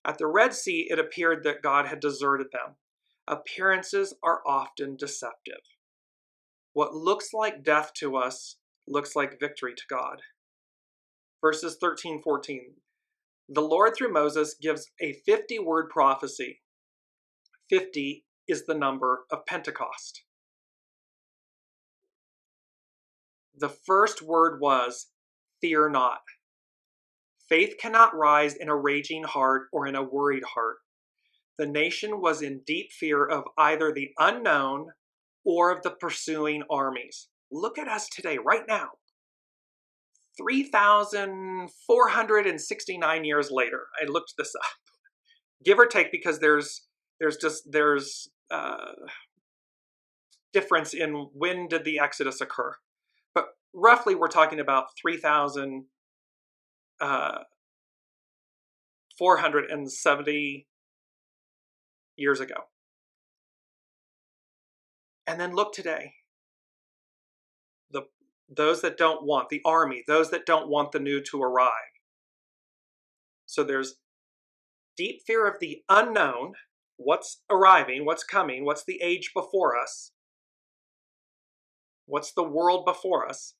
At the Red Sea, it appeared that God had deserted them. Appearances are often deceptive. What looks like death to us looks like victory to God. Verses 13-14. The Lord, through Moses, gives a 50-word prophecy. 50 is the number of Pentecost. The first word was, fear not. Faith cannot rise in a raging heart or in a worried heart. The nation was in deep fear of either the unknown or of the pursuing armies. Look at us today, right now. 3,469 years later. I looked this up, give or take, because there's difference in when did the Exodus occur. But roughly, we're talking about 3,470 years ago. And then look today. Those that don't want the army, those that don't want the new to arrive. So there's deep fear of the unknown, what's arriving, what's coming, what's the age before us, what's the world before us,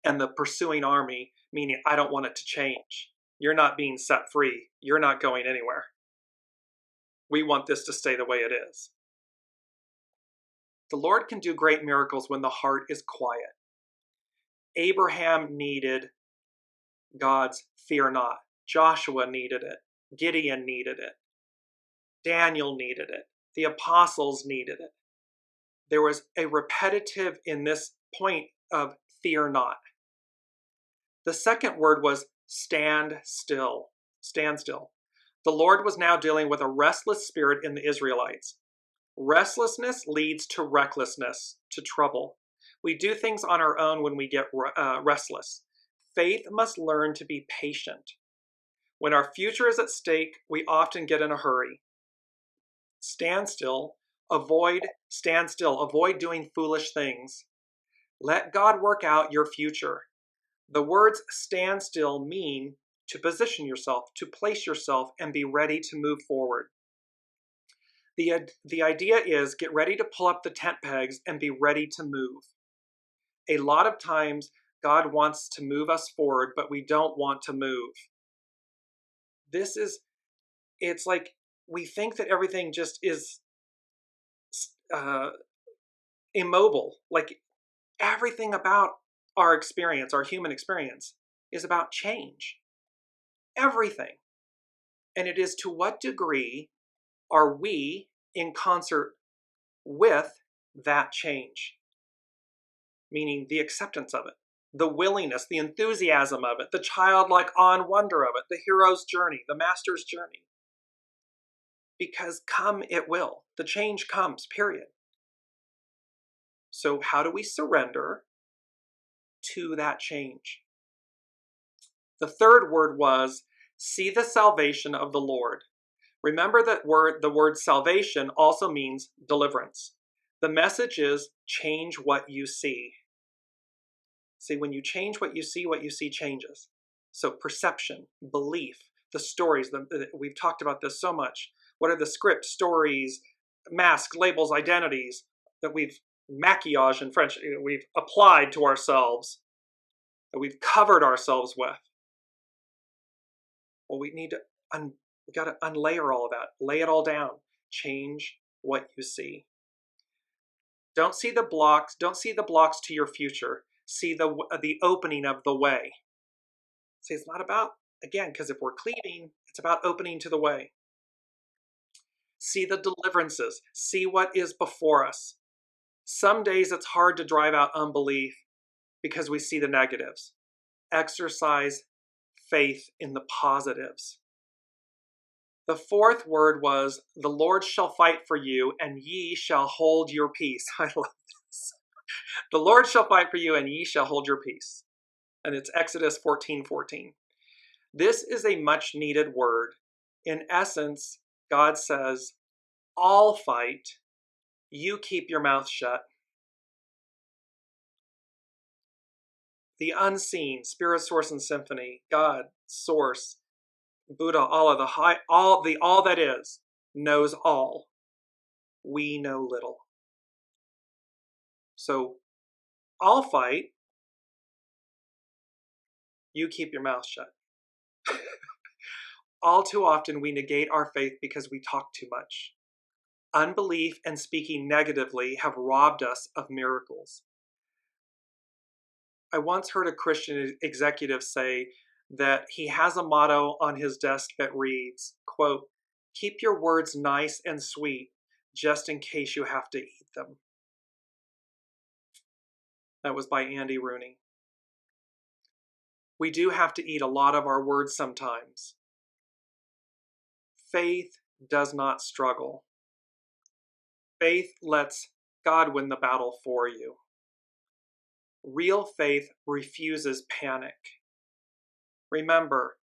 and the pursuing army, meaning I don't want it to change. You're not being set free. You're not going anywhere. We want this to stay the way it is. The Lord can do great miracles when the heart is quiet. Abraham needed God's fear not. Joshua needed it. Gideon needed it. Daniel needed it. The apostles needed it. There was a repetitive in this point of fear not. The second word was stand still. Stand still. The Lord was now dealing with a restless spirit in the Israelites. Restlessness leads to recklessness, to trouble. We do things on our own when we get restless. Faith must learn to be patient. When our future is at stake, we often get in a hurry. Stand still. Avoid doing foolish things. Let God work out your future. The words stand still mean to position yourself, to place yourself, and be ready to move forward. The idea is get ready to pull up the tent pegs and be ready to move. A lot of times, God wants to move us forward, but we don't want to move. It's like we think that everything just is immobile. Like everything about our experience, our human experience, is about change. Everything. And it is to what degree are we in concert with that change? Meaning the acceptance of it, the willingness, the enthusiasm of it, the childlike awe and wonder of it, the hero's journey, the master's journey. because come it will. The change comes, period. So how do we surrender to that change? The third word was, see the salvation of the Lord. Remember that the word salvation also means deliverance. The message is change what you see. See, when you change what you see changes. So perception, belief, the stories, we've talked about this so much. What are the scripts, stories, masks, labels, identities that we've maquillage in French, we've applied to ourselves, that we've covered ourselves with? Well, we got to unlayer all of that, lay it all down, change what you see. Don't see the blocks to your future. See the opening of the way. See, it's not about, again, because if we're cleaving, it's about opening to the way. See the deliverances. See what is before us. Some days it's hard to drive out unbelief because we see the negatives. Exercise faith in the positives. The fourth word was, the Lord shall fight for you, and ye shall hold your peace. I love this. The Lord shall fight for you, and ye shall hold your peace. And it's Exodus 14:14. This is a much needed word. In essence, God says, I'll fight, you keep your mouth shut. The unseen, Spirit, Source, and Symphony, God, Source, Buddha, Allah, the high, all that is, knows all. We know little. So, I'll fight, you keep your mouth shut. All too often we negate our faith because we talk too much. Unbelief and speaking negatively have robbed us of miracles. I once heard a Christian executive say that he has a motto on his desk that reads, quote, keep your words nice and sweet just in case you have to eat them. That was by Andy Rooney. We do have to eat a lot of our words sometimes. Faith does not struggle. Faith lets God win the battle for you. Real faith refuses panic. Remember,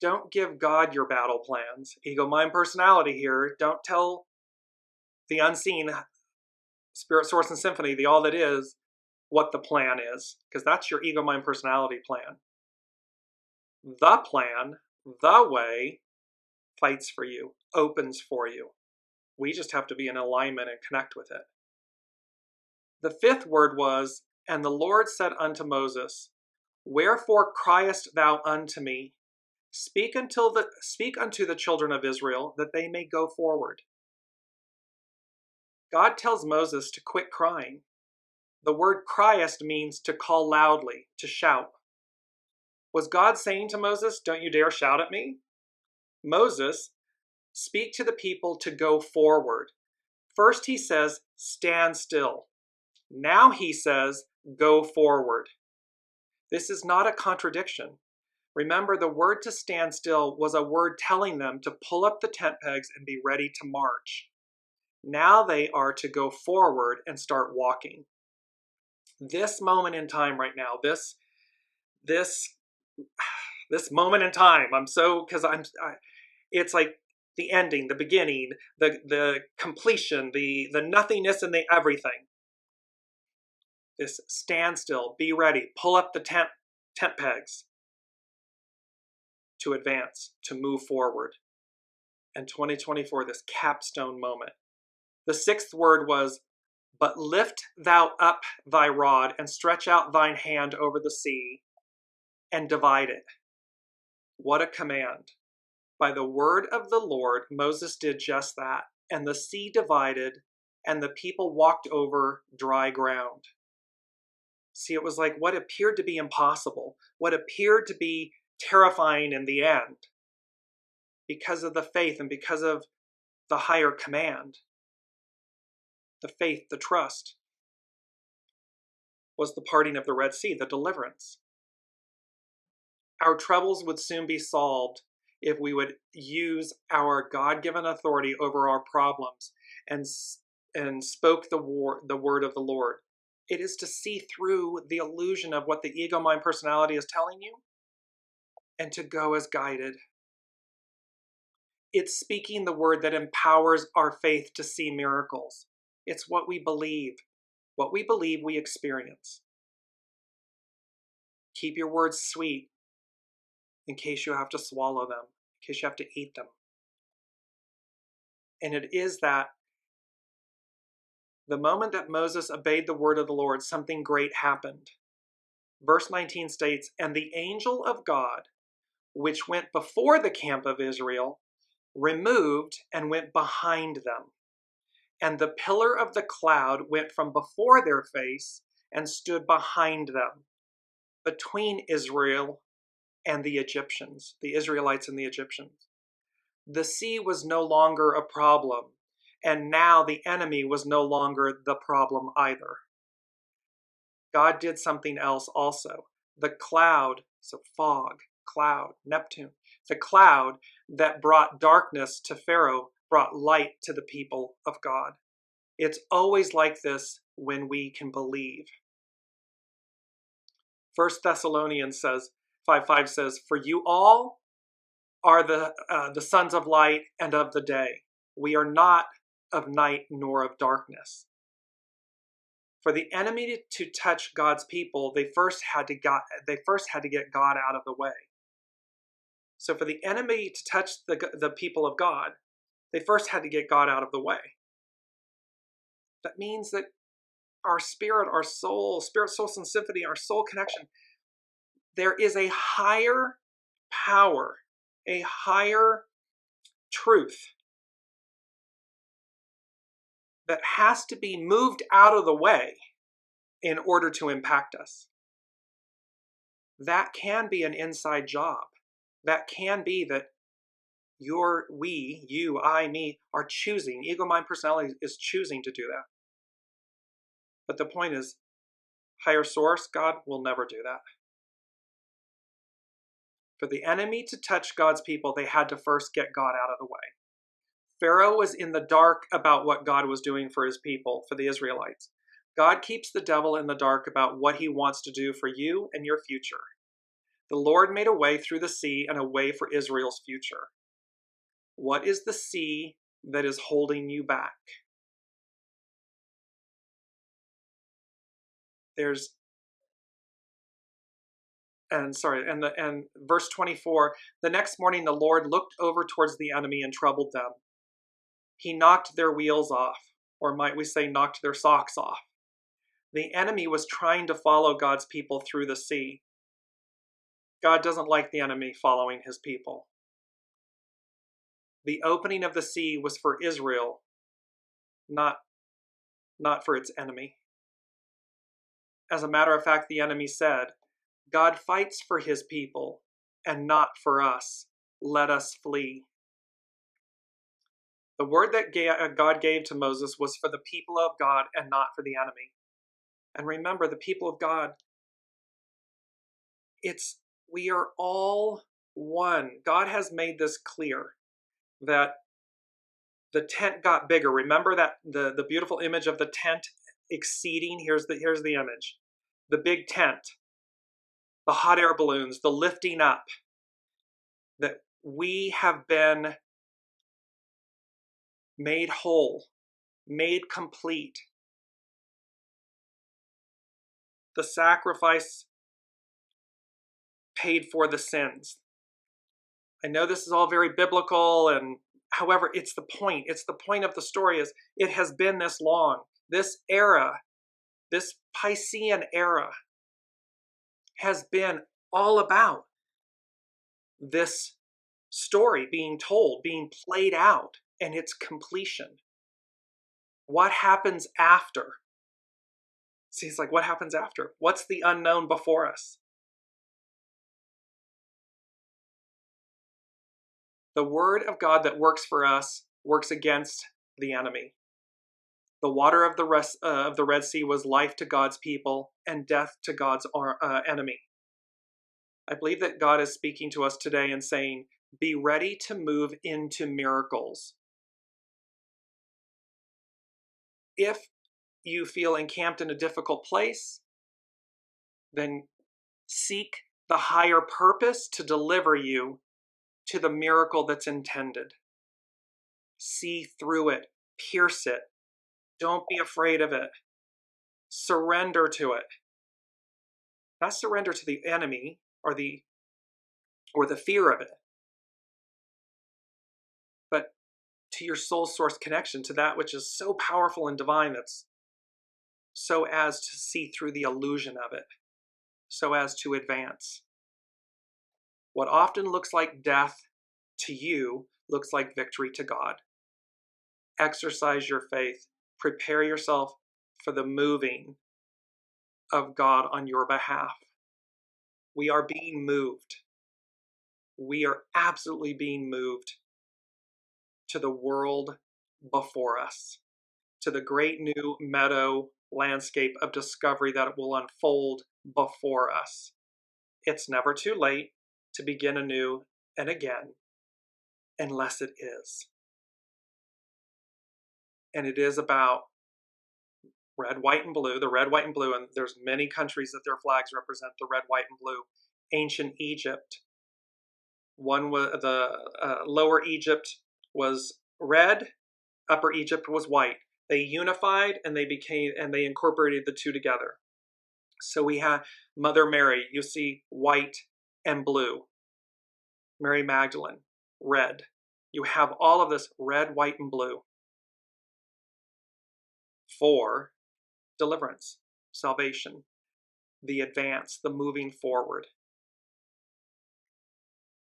don't give God your battle plans. Ego, mind, personality here. Don't tell the unseen Spirit, Source, and Symphony, the all that is, what the plan is, because that's your ego, mind, personality plan. The plan, the way, fights for you, opens for you. We just have to be in alignment and connect with it. The fifth word was, and the Lord said unto Moses, wherefore criest thou unto me? Speak unto the children of Israel, that they may go forward. God tells Moses to quit crying. The word criest means to call loudly, to shout. Was God saying to Moses, don't you dare shout at me? Moses, speak to the people to go forward. First he says, stand still. Now he says, go forward. This is not a contradiction. Remember, the word to stand still was a word telling them to pull up the tent pegs and be ready to march. Now they are to go forward and start walking. This moment in time right now, this moment in time, it's like the ending, the beginning, the completion, the nothingness and the everything. This standstill, be ready, pull up the tent pegs to advance, to move forward. And 2024, this capstone moment. The sixth word was, but lift thou up thy rod and stretch out thine hand over the sea and divide it. What a command. By the word of the Lord, Moses did just that. And the sea divided and the people walked over dry ground. See, it was like what appeared to be impossible, what appeared to be terrifying in the end, because of the faith and because of the higher command. The faith, the trust, was the parting of the Red Sea, the deliverance. Our troubles would soon be solved if we would use our God-given authority over our problems and spoke the word of the Lord. It is to see through the illusion of what the ego mind personality is telling you and to go as guided. It's speaking the word that empowers our faith to see miracles. It's what we believe. What we believe, we experience. Keep your words sweet in case you have to swallow them, in case you have to eat them. And it is that the moment that Moses obeyed the word of the Lord, something great happened. Verse 19 states, "And the angel of God, which went before the camp of Israel, removed and went behind them. And the pillar of the cloud went from before their face and stood behind them, between Israel and the Egyptians," the Israelites and the Egyptians. The sea was no longer a problem, and now the enemy was no longer the problem either. God did something else also. The cloud, so fog, cloud, Neptune, the cloud that brought darkness to Pharaoh brought light to the people of God. It's always like this when we can believe. 1 Thessalonians 5:5 says, "For you all are the sons of light and of the day. We are not of night nor of darkness." For the enemy to touch God's people, they first had to get God out of the way. So for the enemy to touch the people of God, they first had to get God out of the way. That means that our spirit, our soul, spirit, soul, and symphony, our soul connection, there is a higher power, a higher truth that has to be moved out of the way in order to impact us. That can be an inside job. That can be that you, I, me, are choosing. Ego, mind, personality is choosing to do that. But the point is, higher source, God, will never do that. For the enemy to touch God's people, they had to first get God out of the way. Pharaoh was in the dark about what God was doing for his people, for the Israelites. God keeps the devil in the dark about what he wants to do for you and your future. The Lord made a way through the sea and a way for Israel's future. What is the sea that is holding you back? And verse 24, "The next morning the Lord looked over towards the enemy and troubled them. He knocked their wheels off," or might we say knocked their socks off. The enemy was trying to follow God's people through the sea. God doesn't like the enemy following his people. The opening of the sea was for Israel, not for its enemy. As a matter of fact, the enemy said, "God fights for his people and not for us. Let us flee." The word that God gave to Moses was for the people of God and not for the enemy. And remember, the people of God, we are all one. God has made this clear that the tent got bigger. Remember that the beautiful image of the tent exceeding? Here's the image. The big tent, the hot air balloons, the lifting up. That we have been made whole, made complete. The sacrifice paid for the sins. I know this is all very biblical, and however, it's the point. It's the point of the story is it has been this long. This era, this Piscean era, has been all about this story being told, being played out, and its completion. What happens after? See, it's like, what happens after? What's the unknown before us? The word of God that works for us works against the enemy. The water of the Red Sea was life to God's people and death to God's enemy. I believe that God is speaking to us today and saying, Be ready to move into miracles. If you feel encamped in a difficult place, then seek the higher purpose to deliver you to the miracle that's intended. See through it, pierce it. Don't be afraid of it. Surrender to it. Not surrender to the enemy or the fear of it, but to your soul source connection, to that which is so powerful and divine, that's so as to see through the illusion of it, so as to advance. What often looks like death to you looks like victory to God. Exercise your faith. Prepare yourself for the moving of God on your behalf. We are being moved. We are absolutely being moved to the world before us, to the great new meadow landscape of discovery that will unfold before us. It's never too late to begin anew and again, unless it is. And it is about red, white, and blue, the red, white, and blue, and there's many countries that their flags represent the red, white, and blue. Ancient Egypt, one was the lower Egypt was red, upper Egypt was white. They unified and they incorporated the two together. So we have Mother Mary, you see white and blue. Mary Magdalene, red. You have all of this red, white, and blue for deliverance, salvation, the advance, the moving forward.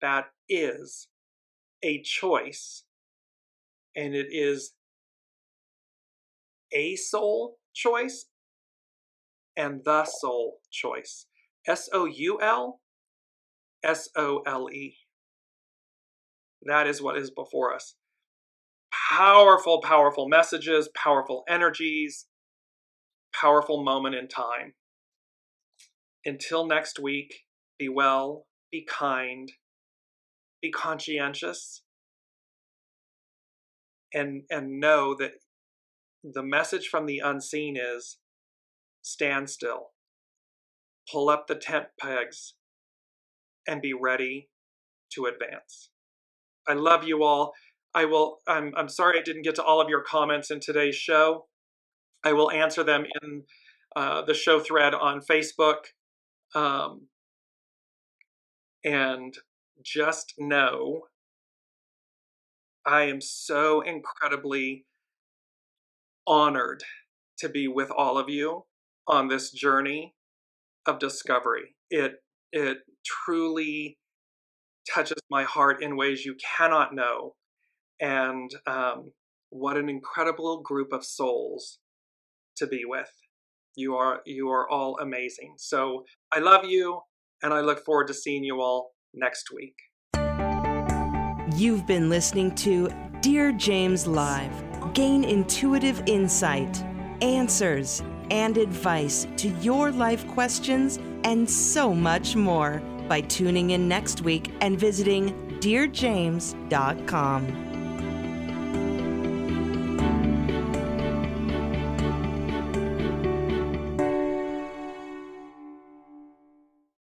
That is a choice, and it is a soul choice and the soul choice. SOUL, SOLE. That is what is before us. Powerful, powerful messages, powerful energies, powerful moment in time. Until next week, be well, be kind, be conscientious, and know that the message from the unseen is stand still, pull up the tent pegs, and be ready to advance. I love you all. I'm sorry I didn't get to all of your comments in today's show. I will answer them in the show thread on Facebook. And just know I am so incredibly honored to be with all of you on this journey of discovery. It truly touches my heart in ways you cannot know. And what an incredible group of souls to be with. You are all amazing. So I love you, and I look forward to seeing you all next week. You've been listening to Dearjames Live. Gain intuitive insight, answers, and advice to your life questions, and so much more by tuning in next week and visiting dearjames.com.